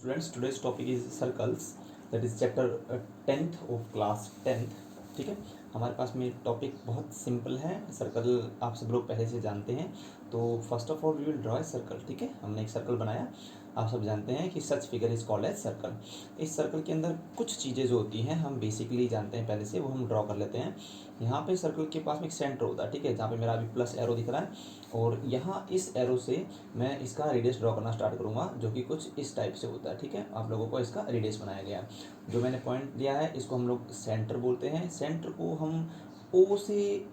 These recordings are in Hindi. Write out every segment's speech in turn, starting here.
Students, today's topic is circles, that is chapter 10th of class 10th. ठीक है, हमारे पास में टॉपिक बहुत सिंपल है। सर्कल आप सब लोग पहले से जानते हैं। तो first of all we will draw a circle. ठीक है, हमने एक सर्कल बनाया। आप सब जानते हैं कि such figure is called as circle. इस सर्कल के अंदर कुछ चीज़ें जो होती हैं हम बेसिकली जानते हैं पहले से, वो हम ड्रॉ कर लेते हैं। यहाँ पे सर्कल के पास में एक सेंटर होता है, ठीक है, जहाँ पे मेरा अभी प्लस एरो दिख रहा है, और यहाँ इस एरो से मैं इसका रेडियस ड्रॉ करना स्टार्ट करूँगा, जो कि कुछ इस टाइप से होता है। ठीक है, आप लोगों को इसका रेडियस बनाया गया है। जो मैंने पॉइंट दिया है इसको हम लोग सेंटर बोलते हैं। सेंटर को हम ओ से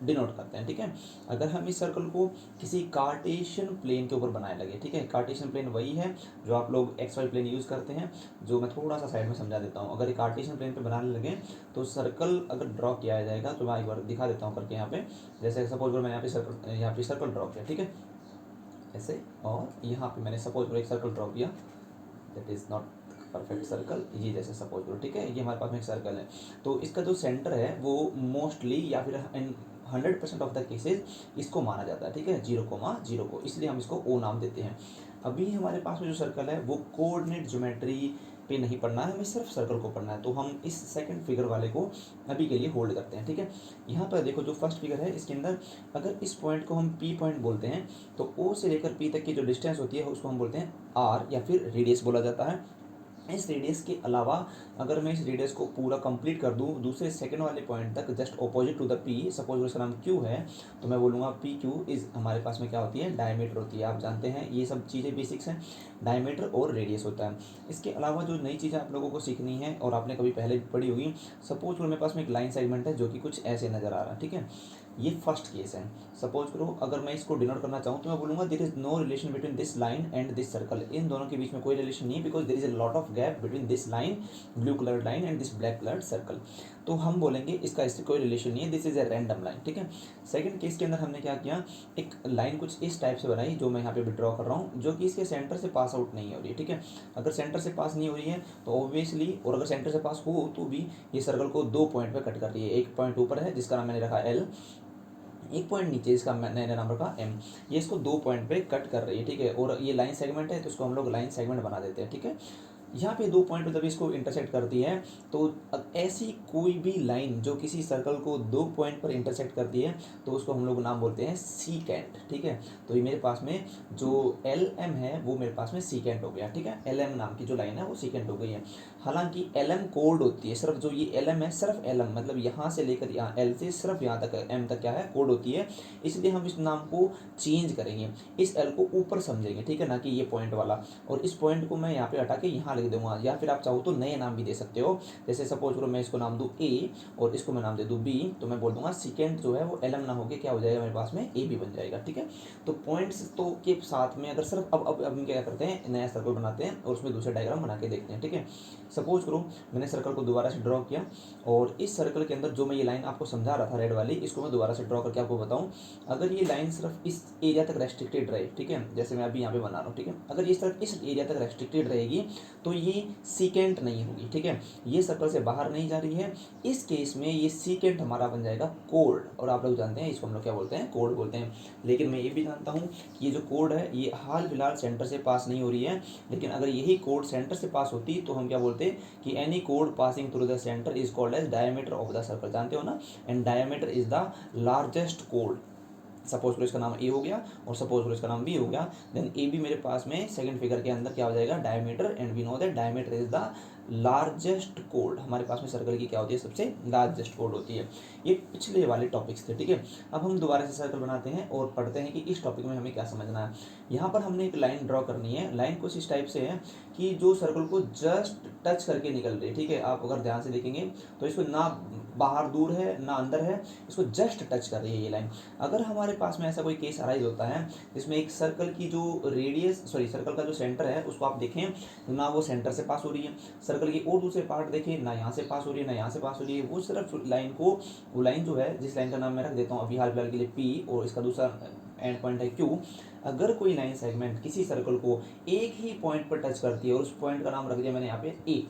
डिनोट करते हैं। ठीक है, अगर हम इस सर्कल को किसी कार्टेशियन प्लेन के ऊपर बनाए लगे, ठीक है, कार्टेशियन प्लेन वही है जो आप लोग एक्स वाई प्लेन यूज़ करते हैं, जो मैं थोड़ा सा साइड में समझा देता हूँ। अगर एक कार्टेशियन प्लेन पे बनाने लगे तो सर्कल अगर ड्रॉ किया जाएगा, तो मैं एक बार दिखा देता हूँ करके यहाँ पे। जैसे सपोज मैंने यहाँ पे सर्कल ड्रॉ किया, ठीक है, ऐसे, और यहाँ पे मैंने सपोज एक सर्कल ड्रॉ किया, that is not perfect circle, ये जैसे सपोज करो। ठीक है, ये हमारे पास में एक सर्कल है, तो इसका जो सेंटर है वो मोस्टली या फिर 100% ऑफ द केसेस इसको माना जाता है। ठीक है, 0,0 को, इसलिए हम इसको ओ नाम देते हैं। अभी हमारे पास में जो सर्कल है वो कोऑर्डिनेट ज्योमेट्री पे नहीं पढ़ना है, हमें सिर्फ सर्कल को पढ़ना है, तो हम इस सेकंड फिगर वाले को अभी के लिए होल्ड करते हैं। ठीक है, यहाँ पर देखो जो फर्स्ट फिगर है इसके अंदर अगर इस पॉइंट को हम पी पॉइंट बोलते हैं, तो ओ से लेकर पी तक की जो डिस्टेंस होती है उसको हम बोलते हैं आर, या फिर रेडियस बोला जाता है। इस रेडियस के अलावा अगर मैं इस रेडियस को पूरा कंप्लीट कर दूं दूसरे सेकंड वाले पॉइंट तक, just opposite to the P, suppose उसका नाम क्यू है, तो मैं बोलूँगा पी क्यू इज, हमारे पास में क्या होती है, डायमीटर होती है। आप जानते हैं ये सब चीज़ें बेसिक्स हैं, डायमीटर और रेडियस होता है। इसके अलावा जो नई चीज़ें आप लोगों को सीखनी है और आपने कभी पहले पढ़ी होगी, सपोज मेरे पास में एक लाइन सेगमेंट है जो कि कुछ ऐसे नज़र आ रहा है। ठीक है, ये फर्स्ट केस है। सपोज करो अगर मैं इसको डिनोट करना चाहूँ तो मैं बोलूँगा there is no relation between this line and this circle. इन दोनों के बीच में कोई रिलेशन नहीं है, because there is a lot of gap between this line, blue coloured line, and this black coloured circle. तो हम बोलेंगे इसका इससे कोई रिलेशन नहीं है, this is a random line. ठीक है, सेकंड केस के अंदर हमने क्या किया, एक लाइन कुछ इस टाइप से बनाई, जो मैं यहाँ पे विड्रॉ कर रहा हूँ, जो कि इसके सेंटर से पास आउट नहीं हो रही है। ठीक है, अगर सेंटर से पास नहीं हो रही है तो ऑब्वियसली, और अगर सेंटर से पास हो तो भी ये सर्कल को दो पॉइंट पे कट कर रही है। एक पॉइंट ऊपर है जिसका नाम मैंने रखा एल, एक पॉइंट नीचे इसका मैंने नाम रखा एम, ये इसको दो पॉइंट पे कट कर रही है। ठीक है, और ये लाइन सेगमेंट है तो इसको हम लोग लाइन सेगमेंट बना देते हैं। ठीक है, यहाँ पे दो पॉइंट पे जब इसको इंटरसेक्ट करती है, तो ऐसी कोई भी लाइन जो किसी सर्कल को दो पॉइंट पर इंटरसेक्ट करती है तो उसको हम लोग नाम बोलते हैं सीकेंट। ठीक है, तो ये मेरे पास में जो एल एम है वो मेरे पास में सीकेंट हो गया। ठीक है, एल एम नाम की जो लाइन है वो सीकेंट हो गई है। हालांकि एल एम कोड होती है, सिर्फ जो ये एल एम है, सिर्फ एल एम, मतलब यहाँ से लेकर यहाँ एल से सिर्फ यहाँ तक एम तक क्या है, कोड होती है, इसलिए हम इस नाम को चेंज करेंगे, इस एल को ऊपर समझेंगे। ठीक है, ना कि ये पॉइंट वाला, और इस पॉइंट को मैं यहाँ पे हटा के यहाँ लिख दूंगा, या फिर आप चाहो तो नए नाम भी दे सकते हो। जैसे सपोज करो मैं इसको नाम दूँ ए और इसको मैं नाम दे दूँ बी, तो मैं बोल दूंगा सेकेंड जो है वो एल एम ना होकर क्या हो जाएगा, मेरे पास में ए बी बन जाएगा। ठीक है, तो पॉइंट्स तो के साथ में अगर सिर्फ अब हम क्या करते हैं, नया सर्कल बनाते हैं और उसमें दूसरे डायग्राम बना के देखते हैं। ठीक है, सपोज करो मैंने सर्कल को दोबारा से ड्रॉ किया, और इस सर्कल के अंदर जो मैं ये लाइन आपको समझा रहा था रेड वाली, इसको मैं दोबारा से ड्रॉ करके आपको बताऊं। अगर ये लाइन सिर्फ इस एरिया तक रेस्ट्रिक्टेड रहे, ठीक है, जैसे मैं अभी यहाँ पे बना रहा हूँ, ठीक है, अगर ये सिर्फ इस एरिया तक रेस्ट्रिक्टेड रहेगी तो ये सीकेंट नहीं होगी। ठीक है, ये सर्कल से बाहर नहीं जा रही है, इस केस में ये सीकेंट हमारा बन जाएगा कोड, और आप लोग जानते हैं इसको हम लोग क्या बोलते हैं, कोड बोलते हैं। लेकिन मैं ये भी जानता हूँ कि ये जो कोड है ये हाल फिलहाल सेंटर से पास नहीं हो रही है, लेकिन अगर यही कोड सेंटर से पास होती तो हम क्या बोलते कि एनी कोड passing through the centre is called as diameter of the circle, जानते हो ना, and diameter is the largest कोड। सपोज करो इसका नाम ए हो गया और सपोज करो इसका नाम बी हो गया, देन ए बी मेरे पास में सेकंड फिगर के अंदर क्या हो जाएगा, diameter, and we know that diameter is the largest कोड। हमारे पास में सर्कल की क्या होती है, सबसे लार्जेस्ट कोड होती है। ये पिछले वाले टॉपिक्स थे। ठीक है, अब हम दोबारा से सर्कल बनाते हैं और पढ़ते हैं कि इस टॉपिक में हमें क्या समझना है। यहाँ पर हमने एक लाइन ड्रॉ करनी है, लाइन कुछ इस टाइप से है कि जो सर्कल को जस्ट टच करके निकल रही है। ठीक है, आप अगर ध्यान से देखेंगे तो इसको ना बाहर दूर है ना अंदर है, इसको जस्ट टच कर रही है ये लाइन। अगर हमारे पास में ऐसा कोई केस अराइज होता है जिसमें एक सर्कल की जो रेडियस, सॉरी सर्कल का जो सेंटर है उसको आप देखें, ना वो सेंटर से पास हो रही है, सर्कल की और दूसरे पार्ट देखें, ना यहाँ से पास हो रही है ना यहाँ से पास हो रही है, वो सिर्फ लाइन को, वो लाइन जो है जिस लाइन का नाम मैं रख देता हूँ अभी हाल फिलहाल के लिए पी, और इसका दूसरा एंड पॉइंट है क्यू। अगर कोई लाइन सेगमेंट किसी सर्कल को एक ही पॉइंट पर टच करती है और उस पॉइंट का नाम रख दिया मैंने यहाँ पे ए,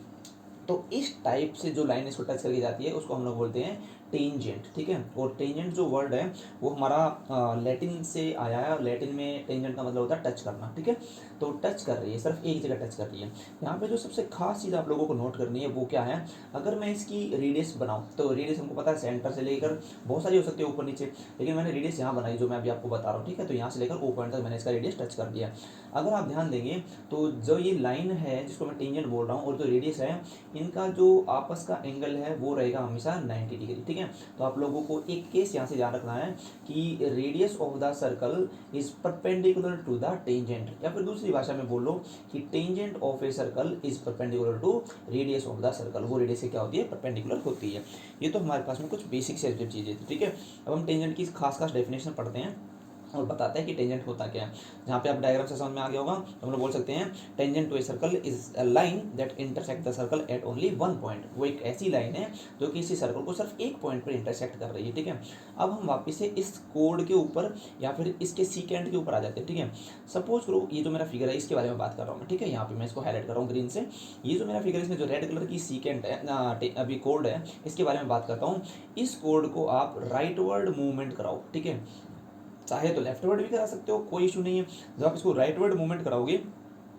तो इस टाइप से जो लाइन इसको टच करके जाती है उसको हम लोग बोलते हैं टेंजेंट, ठीक है। और टेंजेंट जो वर्ड है वो हमारा लैटिन से आया है, और लैटिन में टेंजेंट का मतलब होता है टच करना, ठीक है। तो टच कर रही है, सिर्फ एक जगह टच कर रही है। यहाँ पे जो सबसे खास चीज़ आप लोगों को नोट करनी है वो क्या है, अगर मैं इसकी रेडियस बनाऊँ तो रेडियस हमको पता है सेंटर से लेकर बहुत सारी हो सकती है ऊपर नीचे, लेकिन मैंने रेडियस यहाँ बनाई जो मैं अभी आपको बता रहा हूँ, ठीक है। तो यहाँ से लेकर ओ पॉइंट तक मैंने इसका रेडियस टच कर दिया। अगर आप ध्यान देंगे तो जो ये लाइन है जिसको मैं टेंजेंट बोल रहा हूँ और जो रेडियस है, इनका जो आपस का एंगल है वो रहेगा हमेशा 90 डिग्री, ठीक है। तो आप लोगों को एक केस यहाँ से याद रखना है कि radius of the circle is perpendicular to the tangent, या फिर दूसरी भाषा में बोलो कि tangent of a circle is perpendicular to radius of the circle. वो रेडियस से क्या होती है, परपेंडिकुलर होती है। ये तो हमारे पास में कुछ बेसिक से चीज़ें थी, ठीक है। अब हम टेंजेंट की खास खास डेफिनेशन पढ़ते हैं और बताते हैं कि टेंजेंट होता क्या है। जहाँ पे आप डायग्राम से समझ में आ गया होगा तो हम लोग बोल सकते हैं tangent to a circle is a line that intersect the circle at only one point. वो एक ऐसी लाइन है जो कि इसी सर्कल को सिर्फ एक पॉइंट पर इंटरसेक्ट कर रही है, ठीक है। अब हम वापस से इस कोड के ऊपर या फिर इसके सीकेंड के ऊपर आ जाते हैं, ठीक है। सपोज करो ये जो मेरा फिगर है इसके बारे में बात कर रहा हूँ मैं, ठीक है। यहाँ पे मैं इसको हाईलाइट कर रहा हूँ ग्रीन से। ये जो मेरा फिगर है इसमें जो रेड कलर की सीकेंड है अभी कोड है, इसके बारे में बात करता हूँ। इस कोड को आप राइटवर्ड मूवमेंट कराओ, ठीक है। चाहे तो लेफ्टवर्ड भी करा सकते हो, कोई इशू नहीं है। जब आप इसको राइटवर्ड मूवमेंट कराओगे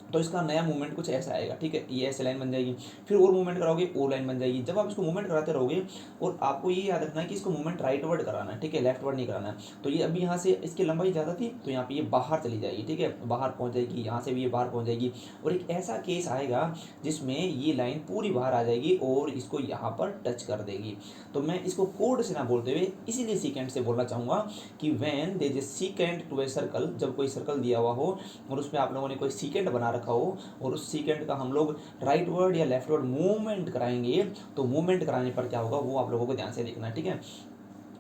तो इसका नया मूवमेंट कुछ ऐसा आएगा, ठीक है। ये ऐसे लाइन बन जाएगी, फिर और मूवमेंट कराओगे और लाइन बन जाएगी। जब आप इसको मूवमेंट कराते रहोगे, और आपको ये याद रखना है कि इसको मूवमेंट राइटवर्ड कराना है, ठीक है, लेफ्टवर्ड नहीं कराना है। तो ये अभी यहाँ से इसकी लंबाई ज़्यादा थी तो यहाँ पे ये बाहर चली जाएगी, ठीक है, बाहर पहुँच जाएगी। यहाँ से भी ये बाहर पहुँच जाएगी, और एक ऐसा केस आएगा जिसमें ये लाइन पूरी बाहर आ जाएगी और इसको यहाँ पर टच कर देगी। तो मैं इसको कोड से ना बोलते हुए इसीलिए सीकेंड से बोलना चाहूँगा कि when there is secant to a circle, जब कोई सर्कल दिया हुआ हो और उसमें आप लोगों ने कोई सीकेंड बना रखा हो और उस सीकेंड का हम लोग राइट वर्ड या लेफ्ट वर्ड मूवमेंट कराएंगे, तो मूवमेंट कराने पर क्या होगा वो आप लोगों को ध्यान से देखना है, ठीक है।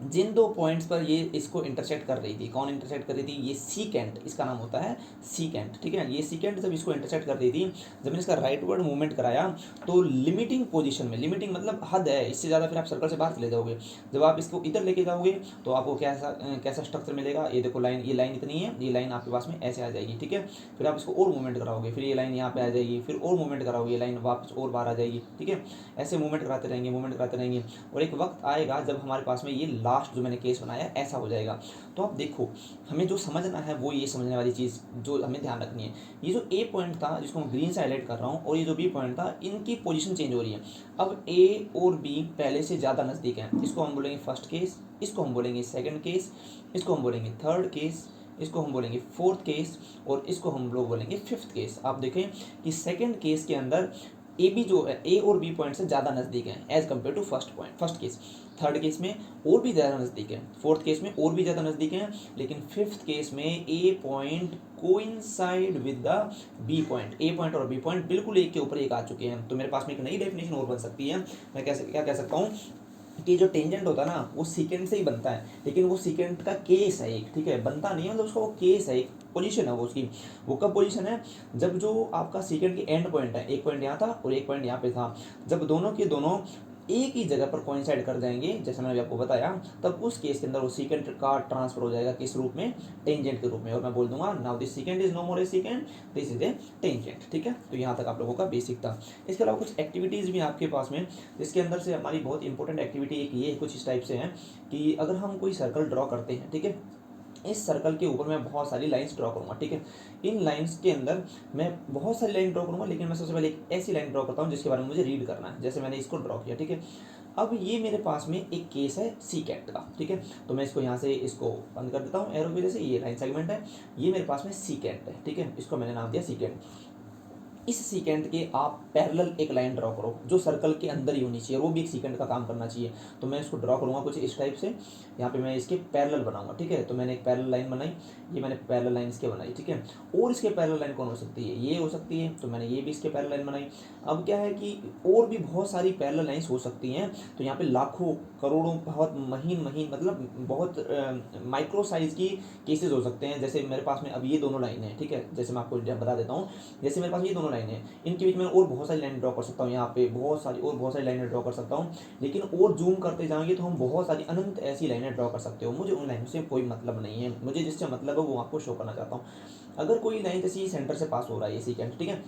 जिन दो पॉइंट्स पर ये इसको इंटरसेक्ट कर रही थी, कौन इंटरसेक्ट कर रही थी, ये सीकेंट, इसका नाम होता है सीकेंट, ठीक है। ये सीकेंट जब इसको इंटरसेक्ट कर रही थी, जब मैंने इसका राइटवर्ड मूवमेंट कराया तो लिमिटिंग पोजीशन में, लिमिटिंग मतलब हद है, इससे ज़्यादा फिर आप सर्कल से बाहर चले जाओगे। जब आप इसको इधर लेके जाओगे तो आपको कैसा कैसा स्ट्रक्चर मिलेगा, ये देखो लाइन, ये लाइन इतनी है, ये लाइन आपके पास में ऐसे आ जाएगी, ठीक है। फिर आप इसको और मूवमेंट कराओगे, फिर ये लाइन यहाँ पे आ जाएगी, फिर और मूवमेंट कराओगे, ये लाइन वापस और बाहर आ जाएगी, ठीक है। ऐसे मूवमेंट कराते रहेंगे, मूवमेंट कराते रहेंगे, और एक वक्त आएगा जब हमारे पास में ये लास्ट जो मैंने केस बनाया ऐसा हो जाएगा। तो आप देखो, हमें जो समझना है वो ये समझने वाली चीज़ जो हमें ध्यान रखनी है, ये जो ए पॉइंट था जिसको मैं ग्रीन से हाईलाइट कर रहा हूँ, और ये जो बी पॉइंट था, इनकी पोजीशन चेंज हो रही है। अब ए और बी पहले से ज़्यादा नज़दीक हैं, इसको हम बोलेंगे फर्स्ट केस, इसको हम बोलेंगे सेकंड केस, इसको हम बोलेंगे थर्ड केस, इसको हम बोलेंगे फोर्थ केस, और इसको हम लोग बोलेंगे फिफ्थ केस। आप देखें कि सेकंड केस के अंदर ए बी जो है, ए और बी पॉइंट से ज़्यादा नज़दीक है as compare to first point, first case. Third case में और भी ज़्यादा नज़दीक है, फोर्थ केस में और भी ज़्यादा नज़दीक है, लेकिन फिफ्थ केस में A point coincide with the B point, A point और बी पॉइंट बिल्कुल एक के ऊपर एक आ चुके हैं। तो मेरे पास में एक नई डेफिनेशन और बन सकती है। मैं क्या कह सकता हूँ कि जो टेंजेंट होता है ना वो सीकेंड से ही बनता है, लेकिन वो सीकेंड का केस है एक, ठीक है, बनता नहीं है, मतलब उसका वो केस है, एक पोजीशन है वो उसकी। वो कब पोजीशन है, जब जो आपका सीकेंड की एंड पॉइंट है, एक पॉइंट यहाँ था और एक पॉइंट यहाँ पे था, जब दोनों के दोनों एक ही जगह पर कोइंसाइड कर जाएंगे, जैसे मैंने आपको बताया, तब उस केस के अंदर वो सीकेंड का ट्रांसफर हो जाएगा किस रूप में, टेंजेंट के रूप में। और मैं बोल दूंगा now this secant is no more a secant, this is a tangent, ठीक है। तो यहाँ तक आप लोगों का बेसिक था। इसके अलावा कुछ एक्टिविटीज़ भी आपके पास में, जिसके अंदर से हमारी बहुत इंपॉर्टेंट एक्टिविटी एक ये कुछ इस टाइप से है कि अगर हम कोई सर्कल ड्रॉ करते हैं, ठीक है, इस सर्कल के ऊपर मैं बहुत सारी लाइंस ड्रॉ करूँगा, ठीक है। इन लाइंस के अंदर मैं बहुत सारी लाइन ड्रॉ करूँगा, लेकिन मैं सबसे पहले एक ऐसी लाइन ड्रॉ करता हूँ जिसके बारे में मुझे रीड करना है, जैसे मैंने इसको ड्रॉ किया, ठीक है। अब ये मेरे पास में एक केस है सीकेंट का, ठीक है। तो मैं इसको यहाँ से इसको बंद कर देता हूँ एरो की वजह से, ये लाइन सेगमेंट है, ये मेरे पास में सीकेंट है, ठीक है, इसको मैंने नाम दिया सीकेंट। इस सीकेंट के आप पैरेलल एक लाइन ड्रॉ करो जो सर्कल के अंदर ही होनी चाहिए, वो भी एक सीकेंट का काम करना चाहिए। तो मैं इसको ड्रॉ करूँगा कुछ इस टाइप से, यहाँ पे मैं इसके पैरेलल बनाऊंगा, ठीक है। तो मैंने एक पैरेलल लाइन बनाई, ये मैंने पैरेलल लाइन इसके बनाई, ठीक है। और इसके पैरेलल लाइन कौन हो सकती है, ये हो सकती है, तो मैंने ये भी इसके पैरेलल लाइन बनाई। अब क्या है कि और भी बहुत सारी पैरेलल लाइन्स हो सकती हैं, तो यहाँ पे लाखों करोड़ों बहुत महीन महीन मतलब बहुत माइक्रो साइज की केसेस हो सकते हैं। जैसे मेरे पास में अब ये दोनों लाइन है, ठीक है, जैसे मैं आपको बता देता हूँ, जैसे मेरे पास ये दोनों लाइन है, इनके बीच में और बहुत सारी लाइन ड्रॉ कर सकता हूँ, यहाँ पे बहुत सारी लाइनें ड्रॉ कर सकता हूँ। लेकिन और जूम करते जाएंगे तो हम बहुत सारी अनंत ऐसी लाइनें ड्रॉ कर सकते हो। मुझे उन लाइनों से कोई मतलब नहीं है, मुझे जिससे मतलब है वो आपको शो करना चाहता हूँ। अगर कोई लाइन जैसे सेंटर से पास हो रहा है ये सीकेंट, ठीक है,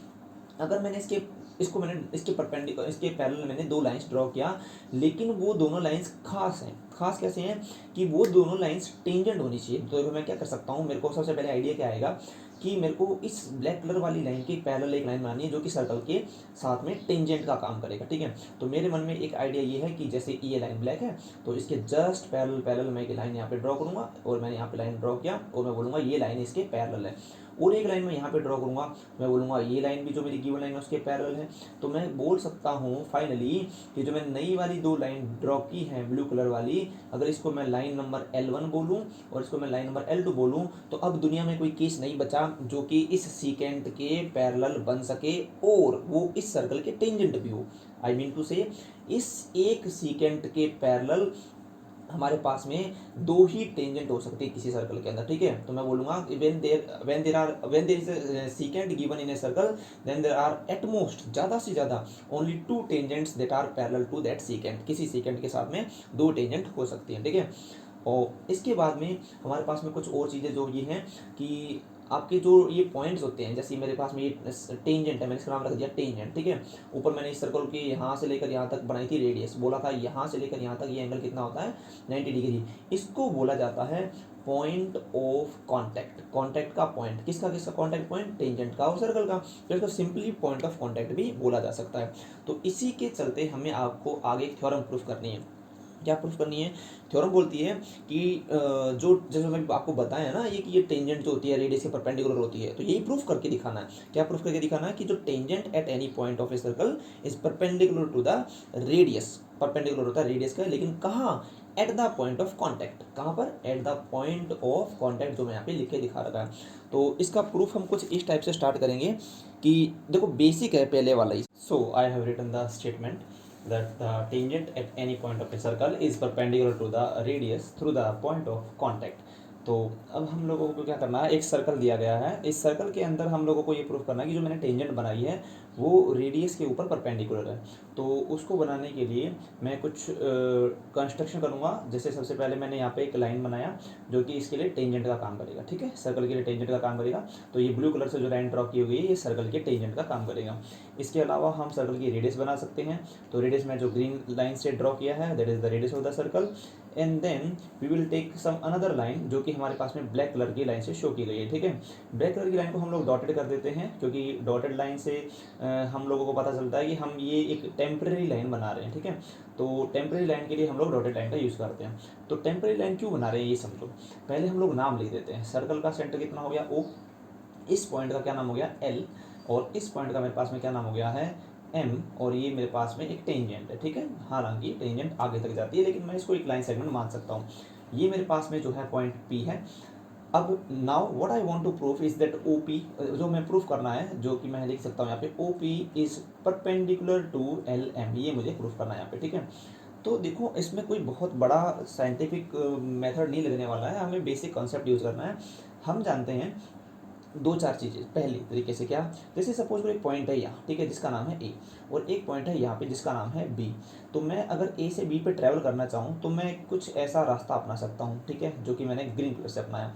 अगर मैंने इसके इसको मैंने इसके पैरेलल मैंने दो लाइंस ड्रॉ किया, लेकिन वो दोनों लाइंस खास हैं। खास कैसे हैं कि वो दोनों लाइंस टेंजेंट होनी चाहिए। तो मैं क्या कर सकता हूँ, मेरे को सबसे पहले आइडिया क्या आएगा कि मेरे को इस ब्लैक कलर वाली लाइन के पैरेलल एक लाइन बनानी है जो कि सर्कल के साथ में टेंजेंट का काम करेगा, ठीक है। तो मेरे मन में एक आइडिया ये है कि जैसे ये लाइन ब्लैक है तो इसके जस्ट पैरेलल मैं एक लाइन यहाँ पे ड्रॉ करूँगा, और मैंने यहाँ पे लाइन ड्रॉ किया और मैं बोलूँगा ये लाइन इसके पैरेलल है, और एक लाइन मैं यहाँ पे ड्रॉ करूँगा, मैं बोलूँगा ये लाइन भी जो मेरी गिवन लाइन है उसके पैरेलल है। तो मैं बोल सकता हूँ फाइनली कि जो मैंने नई वाली दो लाइन ड्रॉ की है ब्लू कलर वाली, अगर इसको मैं लाइन नंबर L1 बोलूँ और इसको मैं लाइन नंबर L2 बोलूँ, तो अब दुनिया में कोई केस नहीं बचा जो कि इस सीकेंट के पैरेलल बन सके और वो इस सर्कल के टेंजेंट भी हो। आई मीन टू से इस एक सीकेंट के पैरेलल हमारे पास में दो ही टेंजेंट हो सकती है किसी सर्कल के अंदर, ठीक है। तो मैं बोलूँगा when there is a secant given in a circle, then there are at most ज़्यादा से ज़्यादा only two tangents that are parallel to that secant। किसी secant के साथ में दो टेंजेंट हो सकती हैं, ठीक है। और इसके बाद में हमारे पास में कुछ और चीज़ें जो ये हैं कि आपके जो ये पॉइंट्स होते हैं, जैसे मेरे पास में ये टेंजेंट है, मैंने इसका नाम रख दिया टेंजेंट, ठीक है। ऊपर मैंने इस सर्कल की यहाँ से लेकर यहाँ तक बनाई थी रेडियस, बोला था यहाँ से लेकर यहाँ तक ये एंगल कितना होता है 90 डिग्री। इसको बोला जाता है पॉइंट ऑफ कॉन्टैक्ट। कॉन्टैक्ट का पॉइंट किसका कॉन्टैक्ट पॉइंट टेंजेंट का और सर्कल का, तो इसको सिंपली पॉइंट ऑफ कॉन्टैक्ट भी बोला जा सकता है। तो इसी के चलते हमें आपको आगे एक थ्योरम प्रूफ करनी है। क्या प्रूफ करनी है? थ्योरम बोलती है कि जो जैसे मैंने आपको बताया ना ये कि ये टेंजेंट जो होती है रेडियस के परपेंडिकुलर होती है, तो यही प्रूफ करके दिखाना है। क्या प्रूफ करके दिखाना है कि जो tangent at any point of a circle is perpendicular to the radius, perpendicular होता है रेडियस का, लेकिन कहाँ? At the point of contact. कहाँ पर? At the point of contact, जो मैं यहाँ पे लिख के दिखा रखा है। तो इसका प्रूफ हम कुछ इस टाइप से स्टार्ट करेंगे कि देखो बेसिक है पहले वाला ही। So I have written the statement that the tangent at any point of a circle is perpendicular to the radius through the point of contact। तो अब हम लोगों को क्या करना है, एक सर्कल दिया गया है, इस सर्कल के अंदर हम लोगों को ये प्रूफ करना है कि जो मैंने टेंजेंट बनाई है वो रेडियस के ऊपर परपेंडिकुलर है। तो उसको बनाने के लिए मैं कुछ कंस्ट्रक्शन करूँगा। जैसे सबसे पहले मैंने यहाँ पे एक लाइन बनाया जो कि इसके लिए टेंजेंट का काम करेगा, ठीक है, सर्कल के लिए टेंजेंट का काम करेगा। तो ये ब्लू कलर से जो लाइन ड्रॉ की हुई है ये सर्कल के टेंजेंट का काम करेगा। इसके अलावा हम सर्कल की रेडियस बना सकते हैं। तो रेडियस में जो ग्रीन लाइन से ड्रॉ किया है that is the radius of the circle, and then we will take some another line जो कि हमारे पास में ब्लैक कलर की लाइन से शो की गई है, ठीक है। ब्लैक कलर की लाइन को हम लोग डॉटेड कर देते हैं क्योंकि डॉटेड लाइन से हम लोगों को पता चलता है कि हम ये एक टेम्परेरी लाइन बना रहे हैं, ठीक है। तो टेम्परेरी लाइन के लिए हम लोग डॉटेड लाइन का यूज़ करते हैं। तो टेम्परेरी लाइन क्यों बना रहे हैं ये समझो। पहले हम लोग नाम लिख देते हैं। सर्कल का सेंटर कितना हो गया O, इस पॉइंट का क्या नाम हो गया L, और इस पॉइंट का मेरे पास में क्या नाम हो गया है M, और ये मेरे पास में एक टेंजेंट है, ठीक है। हालांकि टेंजेंट आगे तक जाती है लेकिन मैं इसको एक लाइन सेगमेंट मान सकता हूँ। ये मेरे पास में जो है पॉइंट P है। अब now what I want to proof is that OP, जो मैं प्रूफ करना है जो कि मैं लिख सकता हूँ यहाँ पे OP is perpendicular to LM, ये मुझे प्रूफ करना है यहाँ पे, ठीक है। तो देखो इसमें कोई बहुत बड़ा साइंटिफिक मेथड नहीं लगने वाला है, हमें बेसिक कॉन्सेप्ट यूज़ करना है। हम जानते हैं दो चार चीज़ें। पहली तरीके से क्या, जैसे सपोज कोई पॉइंट है यहाँ, ठीक है, जिसका नाम है A, और एक पॉइंट है यहाँ पे जिसका नाम है B। तो मैं अगर A से B पे ट्रैवल करना चाहूँ तो मैं कुछ ऐसा रास्ता अपना सकता हूँ, ठीक है, जो कि मैंने ग्रीन कलर से अपनाया।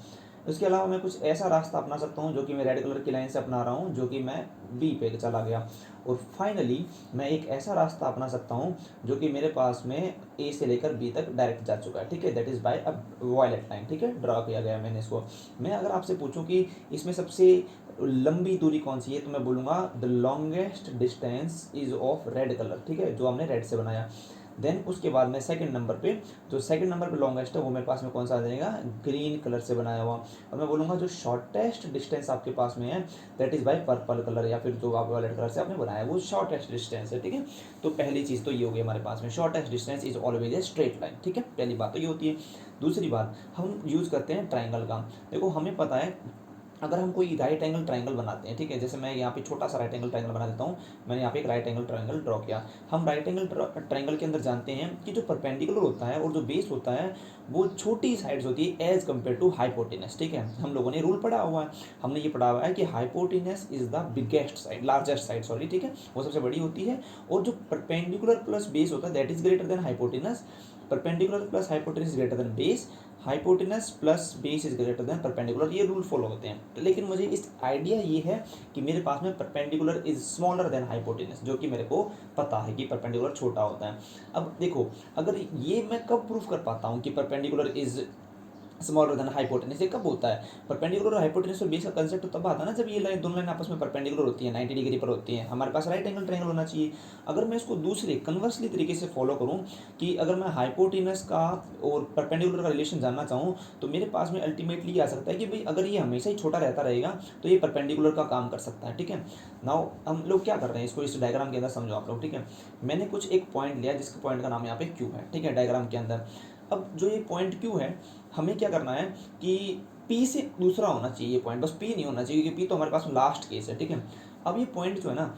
उसके अलावा मैं कुछ ऐसा रास्ता अपना सकता हूँ जो कि मैं रेड कलर की लाइन से अपना रहा हूँ, जो कि मैं B पे चला गया। और फाइनली मैं एक ऐसा रास्ता अपना सकता हूँ जो कि मेरे पास में A से लेकर B तक डायरेक्ट जा चुका है, ठीक है, that is by a violet line, ठीक है, ड्रॉ किया गया मैंने इसको। मैं अगर आपसे पूछूं कि इसमें सबसे लंबी दूरी कौन सी है तो मैं बोलूँगा the longest distance is of red colour, ठीक है, जो हमने रेड से बनाया। देन उसके बाद में सेकंड नंबर पे, जो सेकंड नंबर पे लॉन्गेस्ट है वो मेरे पास में कौन सा आ जाएगा, ग्रीन कलर से बनाया हुआ। और मैं बोलूँगा जो शॉर्टेस्ट डिस्टेंस आपके पास में है that is bye purple colour, या फिर जो आप वायलेट कलर से आपने बनाया वो शॉर्टेस्ट डिस्टेंस है, ठीक है। तो पहली चीज़ तो ये हो गई हमारे पास में, shortest distance is always a straight line, ठीक है, पहली बात तो ये होती है। दूसरी बात हम यूज़ करते हैं ट्राइंगल का। देखो हमें पता है अगर हम कोई राइट एंगल ट्राइंगल बनाते हैं, ठीक है, जैसे मैं यहाँ पे छोटा सा राइट एंगल ट्राइंगल बना देता हूँ। मैंने यहाँ पे एक राइट एंगल ट्राइंगल ड्रॉ किया। हम राइट एंगल ट्राइंगल के अंदर जानते हैं कि जो परपेंडिकुलर होता है और जो बेस होता है वो छोटी साइड्स होती है एज कम्पेयर टू हाइपोटेनस, ठीक है। हम लोगों ने रूल पढ़ा हुआ है, हमने ये पढ़ा हुआ है कि hypotenuse is the biggest side, largest side, sorry, ठीक है, वो सबसे बड़ी होती है। और जो परपेंडिकुलर प्लस बेस होता है that is greater then hypotenuse, perpendicular plus hypotenuse greater than base, hypotenuse plus base is greater then perpendicular, ये रूल फॉलो होते हैं। लेकिन मुझे इस आइडिया ये है कि मेरे पास में perpendicular is smaller then hypotenuse, जो कि मेरे को पता है कि परपेंडिकुलर छोटा होता है। अब देखो, अगर ये मैं कब प्रूफ कर पाता हूँ कि perpendicular is smaller then hypotenuse, ये कब होता है? परपेंडिकुलर और हाइपोटेनस और बेस का कंसेप्ट तो तब आता है ना जब ये लाइन, दोनों लाइन आपस में परपेंडिकुलर होती है, 90 डिग्री पर होती है, हमारे पास राइट एंगल ट्रायंगल होना चाहिए। अगर मैं इसको दूसरे कन्वर्सली तरीके से फॉलो करूँ कि अगर मैं हाइपोटेनस का और परपेंडिकुलर का रिलेशन जानना चाहूँ, तो मेरे पास में अल्टीमेटली आ सकता है कि भाई अगर ये हमेशा ही छोटा रहता रहेगा तो ये परपेंडिकुलर का काम कर सकता है। ठीक है, नाउ हम लोग क्या कर रहे हैं, इसको इस डायग्राम के अंदर समझो आप लोग। ठीक है, मैंने कुछ एक पॉइंट लिया जिसके पॉइंट का नाम यहाँ पे क्यू है। ठीक है, डायग्राम के अंदर अब जो ये पॉइंट क्यू है, हमें क्या करना है कि P से दूसरा होना चाहिए ये पॉइंट, बस P नहीं होना चाहिए, क्योंकि P तो हमारे पास लास्ट केस है। ठीक है, अब ये पॉइंट जो है ना,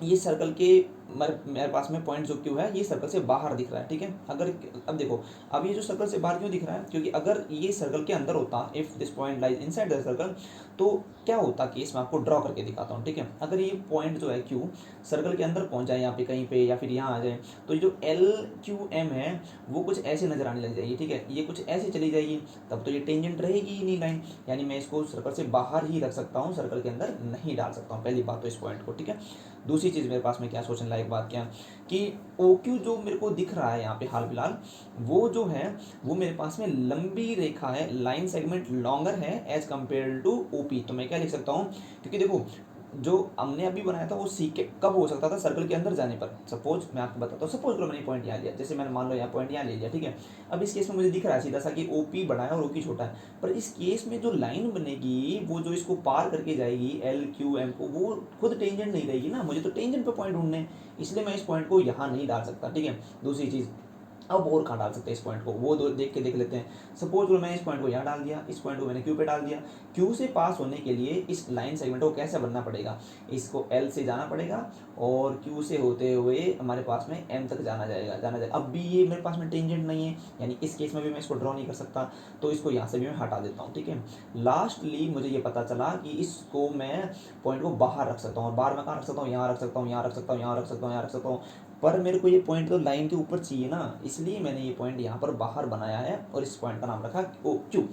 ये सर्कल के मेरे पास में पॉइंट जो क्यू है ये सर्कल से बाहर दिख रहा है। ठीक है, अगर अब देखो, अब ये जो सर्कल से बाहर क्यों दिख रहा है, क्योंकि अगर ये सर्कल के अंदर होता, if this point lies inside the circle, तो क्या होता केस मैं आपको ड्रॉ करके दिखाता हूँ। ठीक है, अगर ये पॉइंट जो है क्यू सर्कल के अंदर पहुंच जाए, यहाँ पे कहीं पे या फिर यहाँ आ जाए, तो ये जो एल क्यू एम है वो कुछ ऐसे नजर आने लग जाएगी। ठीक है, ये कुछ ऐसे चली जाएगी, तब तो ये टेंजेंट रहेगी ही नहीं लाइन, यानी मैं इसको सर्कल से बाहर ही रख सकता हूँ, सर्कल के अंदर नहीं डाल सकता हूँ। पहली बात तो इस पॉइंट को। ठीक है, दूसरी चीज़ मेरे पास में क्या सोचने लायक बात क्या कि ओ क्यू जो मेरे को दिख रहा है यहाँ पे हाल फिलहाल, वो जो है वो मेरे पास में लंबी रेखा है, लाइन सेगमेंट लॉन्गर है as compare to O P. तो मैं क्या लिख सकता हूँ, क्योंकि देखो जो हमने अभी बनाया था वो सी के कब हो सकता था, सर्कल के अंदर जाने पर। सपोज मैं आपको बताता हूँ, सपोज करो मैंने पॉइंट यहाँ लिया, जैसे मैंने मान लो यहाँ पॉइंट यहाँ ले लिया। ठीक है, अब इस केस में मुझे दिख रहा है सीधा सा कि ओ पी बड़ा है और ओ पी छोटा है, पर इस केस में जो लाइन बनेगी वो जो इसको पार करके जाएगी एल क्यू एम को, वो खुद टेंजेंट नहीं रहेगी ना, मुझे तो टेंजेंट पे पॉइंट ढूंढने, इसलिए मैं इस पॉइंट को यहाँ नहीं डाल सकता। ठीक है, दूसरी चीज़, अब और कहाँ डाल सकते हैं इस पॉइंट को, वो दो देख के देख लेते हैं। सपोज मैंने इस पॉइंट को यहाँ डाल दिया, इस पॉइंट को मैंने क्यू पे डाल दिया। क्यू से पास होने के लिए इस लाइन सेगमेंट को कैसे बनना पड़ेगा, इसको एल से जाना पड़ेगा और क्यू से होते हुए हमारे पास में एम तक जाना जाएगा। अब भी ये मेरे पास में टेंजेंट नहीं है, यानी इस केस में भी मैं इसको ड्रॉ नहीं कर सकता, तो इसको यहाँ से भी मैं हटा देता हूँ। ठीक है, लास्टली मुझे ये पता चला कि इसको मैं पॉइंट को बाहर रख सकता हूँ, और बाहर मैं कहाँ रख सकता हूँ, यहाँ रख सकता हूँ, यहाँ रख सकता हूँ, यहाँ रख सकता हूँ, यहाँ रख सकता हूँ, पर मेरे को ये पॉइंट तो लाइन के ऊपर चाहिए ना, इसलिए मैंने ये पॉइंट यहाँ पर बाहर बनाया है और इस पॉइंट का नाम रखा ओ क्यू।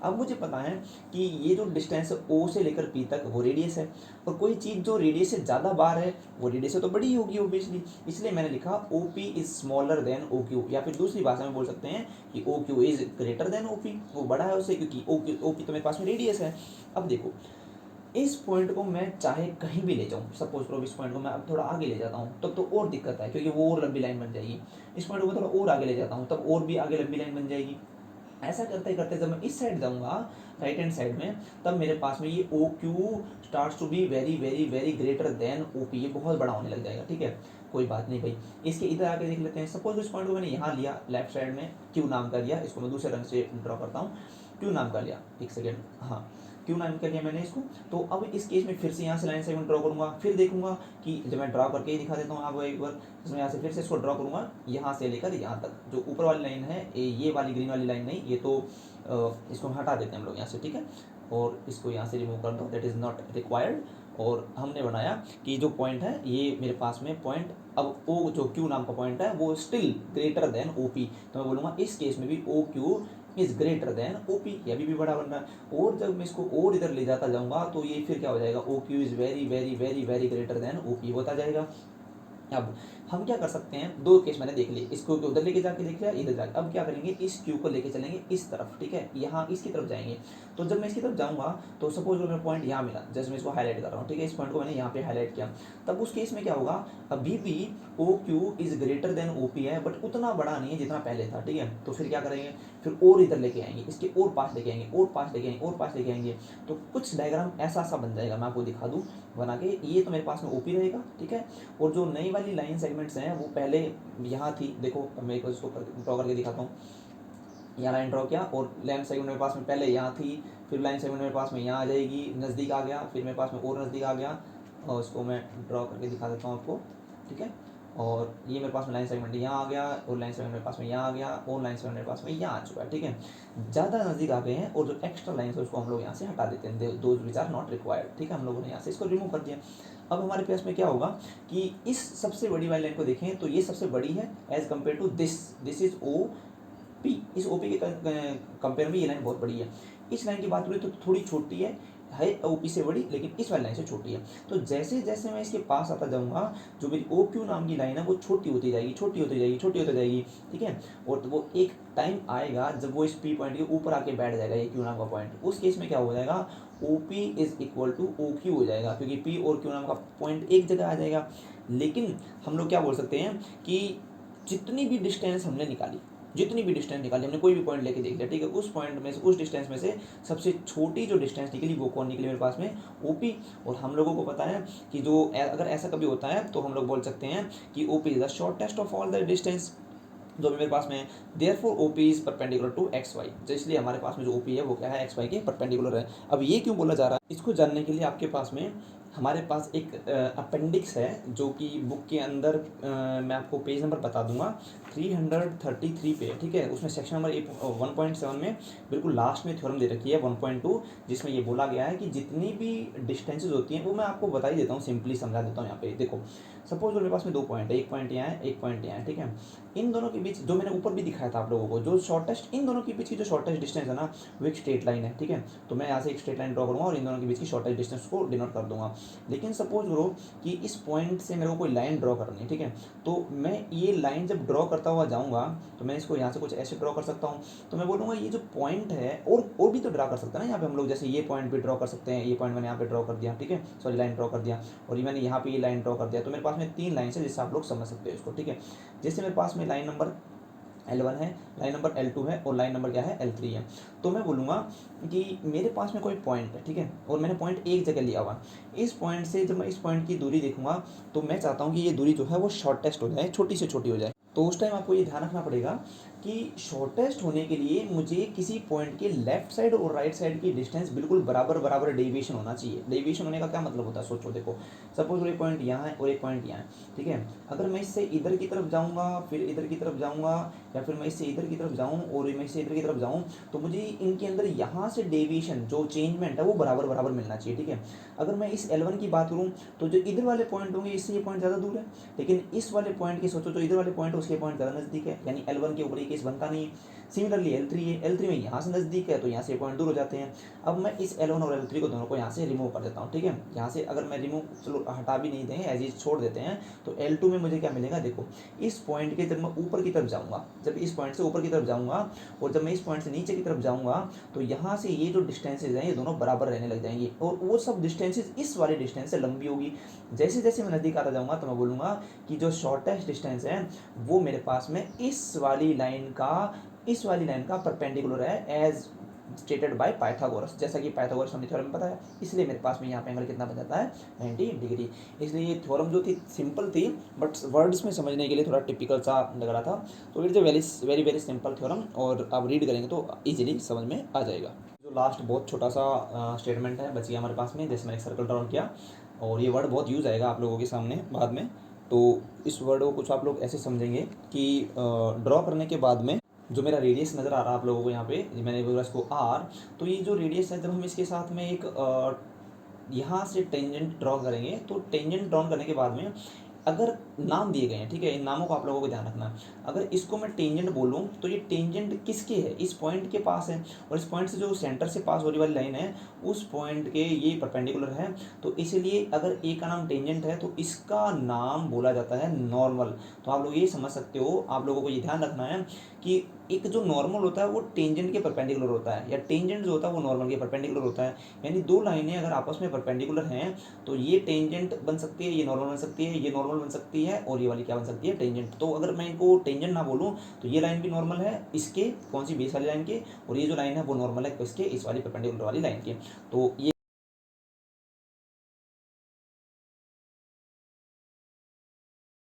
अब मुझे पता है कि ये जो डिस्टेंस ओ से लेकर पी तक वो रेडियस है, और कोई चीज़ जो रेडियस से ज़्यादा बाहर है वो रेडियस से तो बड़ी होगी ओबियसली, इसलिए मैंने लिखा O P is smaller than O Q, या फिर दूसरी भाषा में बोल सकते हैं कि O Q is greater than O P, वो बड़ा है उससे, क्योंकि ओ पी तो मेरे पास में रेडियस है। अब देखो, इस पॉइंट को मैं चाहे कहीं भी ले जाऊँ, सपोज करो इस पॉइंट को मैं अब थोड़ा आगे ले जाता हूँ, तब तो और दिक्कत है क्योंकि वो और लंबी लाइन बन जाएगी। इस पॉइंट को मैं थोड़ा और आगे ले जाता हूँ, तब और भी आगे लंबी लाइन बन जाएगी। ऐसा करते करते जब मैं इस साइड जाऊँगा, राइट हैंड साइड में, तब मेरे पास में ये O Q starts to be very very very greater than O P, ये बहुत बड़ा होने लग जाएगा। ठीक है, कोई बात नहीं भाई, इसके इधर आके देख लेते हैं। सपोज इस पॉइंट को मैंने यहाँ लिया, लेफ्ट साइड में क्यू नाम कर लिया, इसको मैं दूसरे रंग से ड्रॉ करता हूँ, क्यू नाम कर लिया, एक सेकेंड, हाँ क्यू नाम कर लिया मैंने इसको। तो अब इस केस में फिर से यहाँ से लाइन सेगमेंट ड्रॉ करूँगा, फिर देखूंगा कि जब मैं ड्रॉ करके ही दिखा देता हूँ आपको एक बार, इसमें यहाँ से फिर से इसको ड्रॉ करूँगा, यहाँ से लेकर यहाँ तक, जो ऊपर वाली लाइन है ये वाली ग्रीन वाली लाइन नहीं, ये तो इसको हटा देते हैं हम लोग यहाँ से। ठीक है, और इसको यहाँ से रिमूव कर दो, दैट इज़ नॉट रिक्वायर्ड। और हमने बनाया कि जो पॉइंट है ये मेरे पास में पॉइंट, अब ओ जो क्यू नाम का पॉइंट है वो still greater than O P, तो मैं बोलूँगा इस केस में भी O Q is greater than O P, ये अभी भी बड़ा बन रहा है। और जब मैं इसको और इधर ले जाता जाऊँगा तो ये फिर क्या हो जाएगा, O Q is very very very very greater than O P होता जाएगा। अब हम क्या कर सकते हैं, दो केस मैंने देख लिए, इसको उधर लेके जाके देख लिया, इधर जाके, अब क्या करेंगे, इस क्यू को लेके चलेंगे इस तरफ। ठीक है, यहाँ इसकी तरफ जाएंगे, तो जब मैं इसकी तरफ जाऊँगा तो सपोज मेरा पॉइंट यहाँ मिला, जैसे मैं इसको हाईलाइट कर रहा हूँ। ठीक है, इस पॉइंट को मैंने यहाँ पे हाईलाइट किया, तब उस केस में क्या होगा, अभी भी O Q is greater than O P है, बट उतना बड़ा नहीं है जितना पहले था। ठीक है, तो फिर क्या करेंगे, फिर और इधर लेके आएंगे, इसके और पास लेके आएंगे, और पास लेके आएंगे, और पास लेके आएंगे, तो कुछ डायग्राम ऐसा सा बन जाएगा, मैं आपको दिखा दूँ बना के। ये तो मेरे पास में ओपी रहेगा। ठीक है, और जो नई वाली लाइन सेगमेंट्स हैं वो पहले यहाँ थी, देखो मैं एक इसको ड्रॉ करके दिखाता हूँ, यहाँ लाइन ड्रॉ किया और लाइन सेगमेंट मेरे पास में पहले यहाँ थी, फिर लाइन सेगमेंट मेरे पास में यहाँ आ जाएगी, नज़दीक आ गया, फिर मेरे पास में और नज़दीक आ गया, और उसको मैं ड्रॉ करके दिखा देता हूँ आपको। ठीक है, और ये मेरे पास में लाइन सेगमेंट यहाँ आ गया, और लाइन सेगमेंट मेरे पास में यहाँ आ गया, और लाइन सेगमेंट मेरे पास में यहाँ आ चुका है। ठीक है, ज़्यादा नज़दीक आ गए हैं, और जो एक्स्ट्रा लाइन है उसको हम लोग यहाँ से हटा देते हैं, those which are not required. ठीक है, हम लोगों ने यहाँ से इसको रिमूव कर दिया। अब हमारे पास में क्या होगा कि इस सबसे बड़ी वाली लाइन को देखें तो ये सबसे बड़ी है as compare to this is O P, इस ओ पी के कंपेयर में ये लाइन बहुत बड़ी है। इस लाइन की बात करें तो थोड़ी छोटी है ओ पी से बड़ी, लेकिन इस वाली लाइन से छोटी है। तो जैसे जैसे मैं इसके पास आता जाऊँगा, जो मेरी ओ क्यू नाम की लाइन है वो छोटी होती जाएगी, छोटी होती जाएगी, छोटी होती जाएगी, ठीक है। और तो वो एक टाइम आएगा जब वो इस पी पॉइंट के ऊपर आके बैठ जाएगा, ये क्यू नाम का पॉइंट। उस केस में क्या हो जाएगा, O P is equal to O Q हो जाएगा, क्योंकि पी और क्यू नाम का पॉइंट एक जगह आ जाएगा। लेकिन हम लोग क्या बोल सकते हैं कि जितनी भी डिस्टेंस हमने निकाली, जितनी भी डिस्टेंस निकाली, हमने कोई भी पॉइंट लेके देख लिया, ठीक है, उस पॉइंट में से, उस डिस्टेंस में से सबसे छोटी जो डिस्टेंस निकली वो कौन निकली मेरे पास में, ओपी। और हम लोगों को पता है कि जो अगर ऐसा कभी होता है तो हम लोग बोल सकते हैं कि OP is the shortest of all the distance जो भी मेरे पास में। Therefore OP is perpendicular to X Y, तो इसलिए हमारे पास में जो ओपी है वो क्या है, एक्स वाई के परपेंडिकुलर है। अब ये क्यों बोला जा रहा है, इसको जानने के लिए आपके पास में हमारे पास एक अपेंडिक्स है, जो कि बुक के अंदर मैं आपको पेज नंबर बता दूंगा, 333 पे, ठीक है। उसमें सेक्शन नंबर 1.7 में बिल्कुल लास्ट में थ्योरम दे रखी है 1.2, जिसमें ये बोला गया है कि जितनी भी डिस्टेंसेज होती हैं वो मैं आपको बता ही देता हूँ, सिंपली समझा देता हूँ। यहाँ पे देखो, सपोज मेरे पास में 2 पॉइंट है, एक पॉइंट यहाँ है, एक पॉइंट यहाँ है, ठीक है। इन दोनों के बीच, जो मैंने ऊपर भी दिखाया था आप लोगों को, जो शॉर्टेस्ट, इन दोनों के बीच की जो शॉर्टेस्ट डिस्टेंस है ना, वो एक स्ट्रेट लाइन है, ठीक है। तो मैं यहाँ से एक स्ट्रेट लाइन ड्रॉ करूँगा और इन दोनों के बीच की शॉर्टेस्ट डिस्टेंस को डिनोट कर दूंगा। लेकिन सपोज करो कि इस पॉइंट से मेरे को कोई लाइन ड्रॉ करनी है, ठीक है। तो मैं ये लाइन जब ड्रॉ करता हुआ जाऊँगा तो मैं इसको यहाँ से कुछ ऐसे ड्रॉ कर सकता हूँ। तो मैं बोलूँगा ये जो पॉइंट है, और भी तो ड्रॉ कर सकते हैं ना यहाँ पे हम लोग, जैसे ये पॉइंट भी ड्रॉ कर सकते हैं, ये पॉइंट मैंने यहाँ पे ड्रॉ कर दिया, ठीक है, सॉरी लाइन ड्रॉ कर दिया, और ये मैंने यहाँ पे ये लाइन ड्रॉ कर दिया। तो मेरे पास में 3 लाइन है, जिससे आप लोग समझ सकते हो इसको, ठीक है। जैसे मेरे पास में लाइन नंबर L1 है, लाइन नंबर L2 है, और लाइन नंबर क्या है, L3 है। तो मैं बोलूँगा कि मेरे पास में कोई पॉइंट है, ठीक है, और मैंने पॉइंट एक जगह लिया हुआ। इस पॉइंट से जब मैं इस पॉइंट की दूरी देखूंगा तो मैं चाहता हूँ कि ये दूरी जो है वो शॉर्टेस्ट हो जाए, छोटी से छोटी हो जाए। तो उस टाइम आपको ये ध्यान रखना पड़ेगा कि शॉर्टेस्ट होने के लिए मुझे किसी पॉइंट के लेफ्ट साइड और राइट साइड की डिस्टेंस बिल्कुल बराबर बराबर डेविएशन होना चाहिए। डेविएशन होने का क्या मतलब होता है, सोचो, देखो, सपोज एक पॉइंट यहाँ है और एक पॉइंट यहाँ है, ठीक है। अगर मैं इससे इधर की तरफ जाऊँगा, फिर इधर की तरफ जाऊँगा, या फिर मैं इससे इधर की तरफ जाऊँ और मैं इससे इधर की तरफ जाऊँ, तो मुझे इनके अंदर यहाँ से डेविएशन, जो चेंजमेंट है, वो बराबर बराबर मिलना चाहिए, ठीक है। अगर मैं इस L1 की बात करूँ तो जो इधर वाले पॉइंट होंगे, इससे ये पॉइंट ज़्यादा दूर है, लेकिन इस वाले पॉइंट की सोचो, जो इधर वाले पॉइंट है उसके पॉइंट ज़्यादा नज़दीक है, यानी L1 के ऊपर ये केस बनता नहीं है। सिमिलरली L3 है, L3 में यहाँ से नज़दीक है तो यहाँ से पॉइंट दूर हो जाते हैं। अब मैं इस L1 और L3 को दोनों को यहाँ से रिमूव कर देता हूँ, ठीक है। यहाँ से अगर मैं रिमूव, चलो हटा भी नहीं देंगे, एज इज छोड़ देते हैं, तो L2 में मुझे क्या मिलेगा, देखो, इस पॉइंट के जब मैं ऊपर की तरफ जाऊँगा, जब इस पॉइंट से ऊपर की तरफ जाऊँगा और जब मैं इस पॉइंट से नीचे की तरफ जाऊँगा, तो यहाँ से ये जो डिस्टेंसेज हैं ये दोनों बराबर रहने लग जाएंगी, और वो सब डिस्टेंसेज इस वाली डिस्टेंस से लंबी होगी। जैसे जैसे मैं नज़दीक आता जाऊँगा तो मैं बोलूँगा कि जो शॉर्टेस्ट डिस्टेंस है वो मेरे पास में इस वाली लाइन का परपेंडिकुलर है, एज स्टेटेड बाय पाइथागोरस, जैसा कि पाइथागोरस हमने थ्योरम में बताया। इसलिए मेरे पास में यहाँ पे एंगल कितना बन जाता है, 90 डिग्री। इसलिए ये थ्योरम जो थी सिंपल थी, बट वर्ड्स में समझने के लिए थोड़ा टिपिकल सा लग रहा था। तो it's a very very simple theorem, और आप रीड करेंगे तो ईजिली समझ में आ जाएगा। जो लास्ट बहुत छोटा सा स्टेटमेंट है बच गया हमारे पास में, जैसे मैंने एक सर्कल ड्रॉ किया, और ये वर्ड बहुत यूज़ आएगा आप लोगों के सामने बाद में। तो इस वर्ड को कुछ आप लोग ऐसे समझेंगे कि ड्रॉ करने के बाद में जो मेरा रेडियस नज़र आ रहा है आप लोगों को यहाँ पे, मैंने बोला इसको आर, तो ये जो रेडियस है, जब हम इसके साथ में एक यहाँ से टेंजेंट ड्रॉ करेंगे, तो टेंजेंट ड्रॉ करने के बाद में अगर नाम दिए गए हैं, ठीक है, इन नामों को आप लोगों को ध्यान रखना है। अगर इसको मैं टेंजेंट बोलूँ तो ये टेंजेंट किसके है, इस पॉइंट के पास है, और इस पॉइंट से जो सेंटर से पास होने वाली लाइन है उस पॉइंट के ये परपेंडिकुलर है। तो इसीलिए अगर ए का नाम टेंजेंट है तो इसका नाम बोला जाता है नॉर्मल। तो आप लोग ये समझ सकते हो, आप लोगों को ये ध्यान रखना है कि एक जो नॉर्मल होता है वो टेंजेंट के परपेंडिकुलर होता है, या टेंजेंट जो होता है वो नॉर्मल के परपेंडिकुलर होता है। यानी दो लाइनें अगर आपस में परपेंडिकुलर हैं तो ये टेंजेंट बन सकती है, ये नॉर्मल बन सकती है, ये नॉर्मल बन सकती है, और ये वाली क्या बन सकती है, टेंजेंट। तो अगर मैं इनको टेंजेंट ना बोलूँ तो ये लाइन भी नॉर्मल है इसके, कौन सी, बेस वाली लाइन के, और ये जो लाइन है वो नॉर्मल है इसके, इस वाली परपेंडिकुलर वाली लाइन के। तो ये